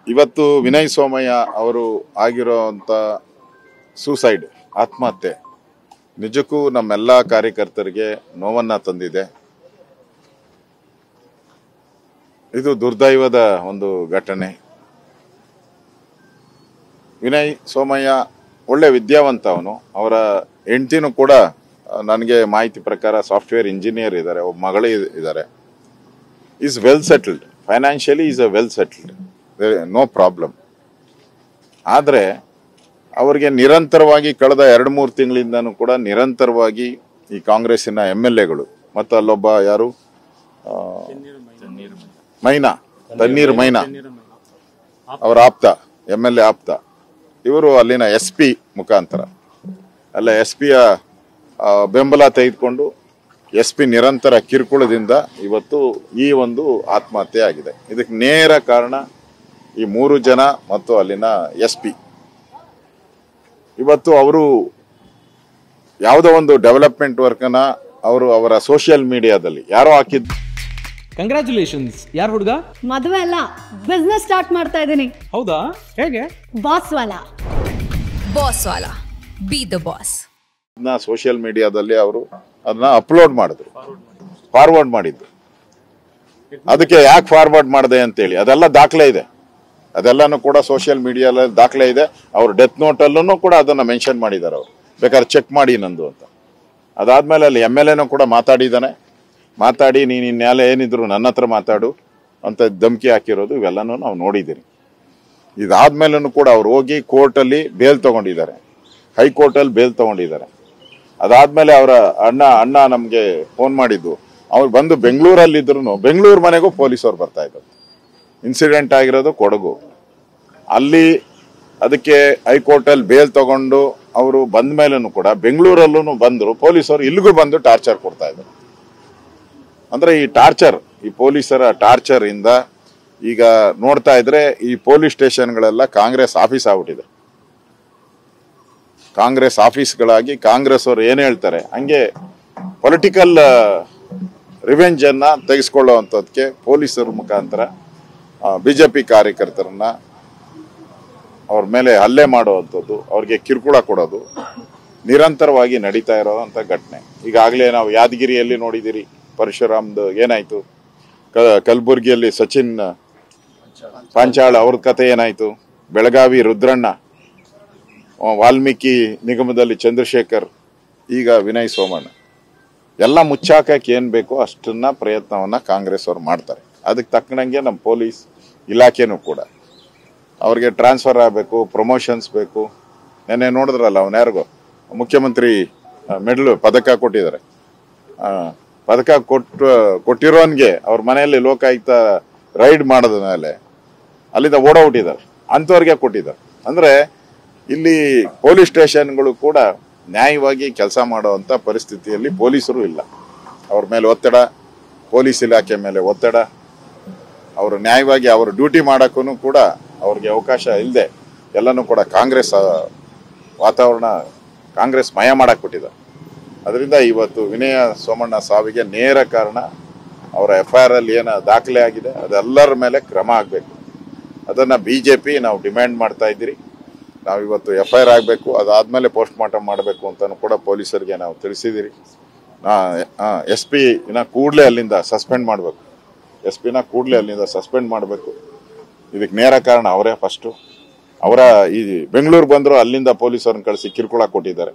ಇವತ್ತು ವಿನಯ್ ಸೋಮಯ್ಯ ಅವರು ಆಗಿರೋಂಥ ಸೂಸೈಡ್ ಆತ್ಮಹತ್ಯೆ ನಿಜಕ್ಕೂ ನಮ್ಮೆಲ್ಲ ಕಾರ್ಯಕರ್ತರಿಗೆ ನೋವನ್ನ ತಂದಿದೆ. ಇದು ದುರ್ದೈವದ ಒಂದು ಘಟನೆ. ವಿನಯ್ ಸೋಮಯ್ಯ ಒಳ್ಳೆ ವಿದ್ಯಾವಂತ ಅವನು. ಅವರ ಹೆಂಡತಿನೂ ಕೂಡ ನನಗೆ ಮಾಹಿತಿ ಪ್ರಕಾರ ಸಾಫ್ಟ್ವೇರ್ ಇಂಜಿನಿಯರ್ ಇದ್ದಾರೆ, ಒಬ್ಬ ಮಗಳೇ ಇದ್ದಾರೆ. Is well settled financially, is a well settled, no problem. ಆದರೆ ಅವರಿಗೆ ನಿರಂತರವಾಗಿ ಕಳೆದ 2-3 ತಿಂಗಳಿಂದನೂ ಕೂಡ ನಿರಂತರವಾಗಿ ಈ ಕಾಂಗ್ರೆಸ್ಸಿನ MLAಗಳು ಮತ್ತು ಅಲ್ಲೊಬ್ಬ ಯಾರು ತಣ್ಣೀರ್ ಮೈನಾ ಅವರ ಆಪ್ತ MLA ಆಪ್ತ, ಇವರು ಅಲ್ಲಿನ SP ಮುಖಾಂತರ ಅಲ್ಲ SP ಯ ಬೆಂಬಲ ತೆಗೆದುಕೊಂಡು SP ನಿರಂತರ ಕಿರುಕುಳದಿಂದ ಇವತ್ತು ಈ ಒಂದು ಆತ್ಮಹತ್ಯೆ ಆಗಿದೆ. ಇದಕ್ಕೆ ನೇರ ಕಾರಣ ಈ 3 ಜನ ಮತ್ತು ಅಲ್ಲಿನ SP. ಇವತ್ತು ಅವರು ಯಾವುದೋ ಒಂದು ಡೆವಲಪ್ಮೆಂಟ್ ವರ್ಕ್ನ ಅವರು ಅವರ ಸೋಷಿಯಲ್ ಮೀಡಿಯಾದಲ್ಲಿ ಯಾರೋ ಹಾಕಿದ್ದು. ಕಂಗ್ರ್ಯಾಚುಲೇಷನ್ಸ್. ಯಾರು ಹುಡುಗ? ಮದುವೆ ಅಲ್ಲ, ಬಿಸ್ನೆಸ್ ಸ್ಟಾರ್ಟ್ ಮಾಡ್ತಾ ಇದ್ದೀನಿ. ಹೌದಾ? ಹೇಗೆ? Boss Vala B the boss. Social ಮೀಡಿಯಾದಲ್ಲಿ ಅವರು ಅದನ್ನ ಅಪ್ಲೋಡ್ ಮಾಡಿದ್ರು, ಫಾರ್ವರ್ಡ್ ಮಾಡಿದ್ರು. ಅದಕ್ಕೆ ಯಾಕೆ ಫಾರ್ವರ್ಡ್ ಮಾಡಿದೆ ಅಂತೇಳಿ ಅದೆಲ್ಲ ದಾಖಲೆ ಇದೆ. ಅದೆಲ್ಲನೂ ಕೂಡ ಸೋಷಿಯಲ್ ಮೀಡಿಯಾದಲ್ಲಿ ದಾಖಲೆ ಇದೆ. ಅವ್ರ ಡೆತ್ ನೋಟಲ್ಲೂ ಕೂಡ ಅದನ್ನ ಮೆನ್ಷನ್ ಮಾಡಿದ್ದಾರೆ. ಅವರು ಬೇಕಾದ್ರೆ ಚೆಕ್ ಮಾಡಿ ನಂದು ಅಂತ. ಅದಾದ್ಮೇಲೆ ಅಲ್ಲಿ MLAನೂ ಕೂಡ ಮಾತಾಡಿ ನೀನು ಇನ್ಯಾಲೆ ಏನಿದ್ರು ನನ್ನ ಹತ್ರ ಮಾತಾಡು ಅಂತ ಧಮಕಿ ಹಾಕಿರೋದು ಇವೆಲ್ಲನೂ ನಾವು ನೋಡಿದ್ದೀರಿ. ಇದಾದ್ಮೇಲೂ ಕೂಡ ಅವ್ರು ಹೋಗಿ ಕೋರ್ಟಲ್ಲಿ ಬೇಲ್ ತಗೊಂಡಿದ್ದಾರೆ, ಹೈಕೋರ್ಟಲ್ಲಿ ಬೇಲ್ ತಗೊಂಡಿದ್ದಾರೆ. ಅದಾದ್ಮೇಲೆ ಅವರ ಅಣ್ಣ ನಮಗೆ ಫೋನ್ ಮಾಡಿದ್ದು, ಅವ್ರು ಬಂದು ಬೆಂಗಳೂರಲ್ಲಿದ್ರು ಬೆಂಗಳೂರು ಮನೆಗೂ ಪೊಲೀಸವ್ರು ಬರ್ತಾ ಇದ್ರು. ಇನ್ಸಿಡೆಂಟ್ ಆಗಿರೋದು ಕೊಡಗು. ಅಲ್ಲಿ ಅದಕ್ಕೆ ಹೈಕೋರ್ಟಲ್ಲಿ ಬೇಲ್ ತಗೊಂಡು ಅವರು ಬಂದ ಮೇಲೂ ಕೂಡ ಬೆಂಗಳೂರಲ್ಲೂ ಬಂದರು ಪೊಲೀಸರು, ಇಲ್ಲಿಗೂ ಬಂದು ಟಾರ್ಚರ್ ಕೊಡ್ತಾ ಇದ್ರು. ಅಂದ್ರೆ ಈ ಟಾರ್ಚರ್, ಈ ಪೊಲೀಸರ ಟಾರ್ಚರ್ ಇಂದ ಈಗ ನೋಡ್ತಾ ಇದ್ರೆ ಈ ಪೊಲೀಸ್ ಸ್ಟೇಷನ್ಗಳೆಲ್ಲ ಕಾಂಗ್ರೆಸ್ ಆಫೀಸ್ ಆಗ್ಬಿಟ್ಟಿದೆ. ಕಾಂಗ್ರೆಸ್ ಆಫೀಸ್ಗಳಾಗಿ ಕಾಂಗ್ರೆಸ್ ಅವರು ಏನ್ ಹೇಳ್ತಾರೆ ಹಂಗೆ ಪೊಲಿಟಿಕಲ್ ರಿವೆಂಜ್ ಅನ್ನ ತೆಗೆಸ್ಕೊಳ್ಳುವಂಥದ್ದಕ್ಕೆ ಪೊಲೀಸರ ಮುಖಾಂತರ BJP ಕಾರ್ಯಕರ್ತರನ್ನ ಅವ್ರ ಮೇಲೆ ಹಲ್ಲೆ ಮಾಡುವಂಥದ್ದು, ಅವ್ರಿಗೆ ಕಿರುಕುಳ ಕೊಡೋದು ನಿರಂತರವಾಗಿ ನಡೀತಾ ಇರೋಂಥ ಘಟನೆ. ಈಗಾಗಲೇ ನಾವು ಯಾದಗಿರಿಯಲ್ಲಿ ನೋಡಿದಿರಿ, ಪರಶುರಾಮ್ದು ಏನಾಯ್ತು, ಕಲಬುರ್ಗಿಯಲ್ಲಿ ಸಚಿನ್ ಪಾಂಚಾಳ್ ಅವ್ರ ಕತೆ ಏನಾಯ್ತು, ಬೆಳಗಾವಿ ರುದ್ರಣ್ಣ, ವಾಲ್ಮೀಕಿ ನಿಗಮದಲ್ಲಿ ಚಂದ್ರಶೇಖರ್, ಈಗ ವಿನಯ್ ಸೋಮಣ್ಣ. ಎಲ್ಲ ಮುಚ್ಚಾಕಕ್ಕೆ ಏನ್ ಬೇಕೋ ಅಷ್ಟನ್ನ ಪ್ರಯತ್ನವನ್ನ ಕಾಂಗ್ರೆಸ್ ಅವ್ರು ಮಾಡ್ತಾರೆ. ಅದಕ್ಕೆ ತಕ್ಕನಂಗೆ ನಮ್ಮ ಪೊಲೀಸ್ ಇಲಾಖೆನೂ ಕೂಡ ಅವ್ರಿಗೆ ಟ್ರಾನ್ಸ್ಫರ್ ಆಗಬೇಕು, ಪ್ರಮೋಷನ್ಸ್ ಬೇಕು. ನೆನ್ನೆ ನೋಡಿದ್ರಲ್ಲ, ಅವನ್ಯಾರಿಗೋ ಮುಖ್ಯಮಂತ್ರಿ ಮೆಡಲು ಪದಕ ಕೊಟ್ಟಿದ್ದಾರೆ. ಪದಕ ಕೊಟ್ಟಿರೋನ್ಗೆ ಅವ್ರ ಮನೆಯಲ್ಲಿ ಲೋಕಾಯುಕ್ತ ರೈಡ್ ಮಾಡಿದ ಮೇಲೆ ಅಲ್ಲಿಂದ ಓಡೋಗ್ಬಿಟ್ಟಿದ್ದಾರೆ, ಅಂಥವ್ರಿಗೆ ಕೊಟ್ಟಿದ್ದಾರೆ. ಅಂದ್ರೆ ಇಲ್ಲಿ ಪೊಲೀಸ್ ಸ್ಟೇಷನ್ಗಳು ಕೂಡ ನ್ಯಾಯವಾಗಿ ಕೆಲಸ ಮಾಡುವಂತ ಪರಿಸ್ಥಿತಿಯಲ್ಲಿ ಪೊಲೀಸರು ಇಲ್ಲ. ಅವ್ರ ಮೇಲೆ ಒತ್ತಡ, ಪೊಲೀಸ್ ಇಲಾಖೆ ಮೇಲೆ ಒತ್ತಡ, ಅವರು ನ್ಯಾಯವಾಗಿ ಅವರು ಡ್ಯೂಟಿ ಮಾಡೋಕ್ಕೂ ಕೂಡ ಅವ್ರಿಗೆ ಅವಕಾಶ ಇಲ್ಲದೆ ಎಲ್ಲನೂ ಕೂಡ ಕಾಂಗ್ರೆಸ್ ವಾತಾವರಣ, ಕಾಂಗ್ರೆಸ್ ಮಯ ಮಾಡಕ್ಕೆ ಕೊಟ್ಟಿದ್ದಾರೆ. ಅದರಿಂದ ಇವತ್ತು ವಿನಯ ಸೋಮಣ್ಣ ಸಾವಿಗೆ ನೇರ ಕಾರಣ ಅವರ FIR ಅಲ್ಲಿ ಏನು ದಾಖಲೆ ಆಗಿದೆ ಅದೆಲ್ಲರ ಮೇಲೆ ಕ್ರಮ ಆಗಬೇಕು. ಅದನ್ನು BJP ನಾವು ಡಿಮ್ಯಾಂಡ್ ಮಾಡ್ತಾ ಇದ್ದೀರಿ. ನಾವು ಇವತ್ತು FIR ಆಗಬೇಕು, ಅದಾದ್ಮೇಲೆ ಪೋಸ್ಟ್ ಮಾರ್ಟಮ್ ಮಾಡಬೇಕು ಅಂತಲೂ ಕೂಡ ಪೊಲೀಸರಿಗೆ ನಾವು ತಿಳಿಸಿದ್ದೀರಿ. SP ಕೂಡಲೇ ಅಲ್ಲಿಂದ ಸಸ್ಪೆಂಡ್ ಮಾಡಬೇಕು, SP ಕೂಡಲೇ ಅಲ್ಲಿಂದ ಸಸ್ಪೆಂಡ್ ಮಾಡಬೇಕು. ಇದಕ್ಕೆ ನೇರ ಕಾರಣ ಅವರೇ. ಫಸ್ಟು ಈ ಬೆಂಗಳೂರು ಬಂದರು, ಅಲ್ಲಿಂದ ಪೊಲೀಸರನ್ನ ಕಳಿಸಿ ಕಿರುಕುಳ ಕೊಟ್ಟಿದ್ದಾರೆ.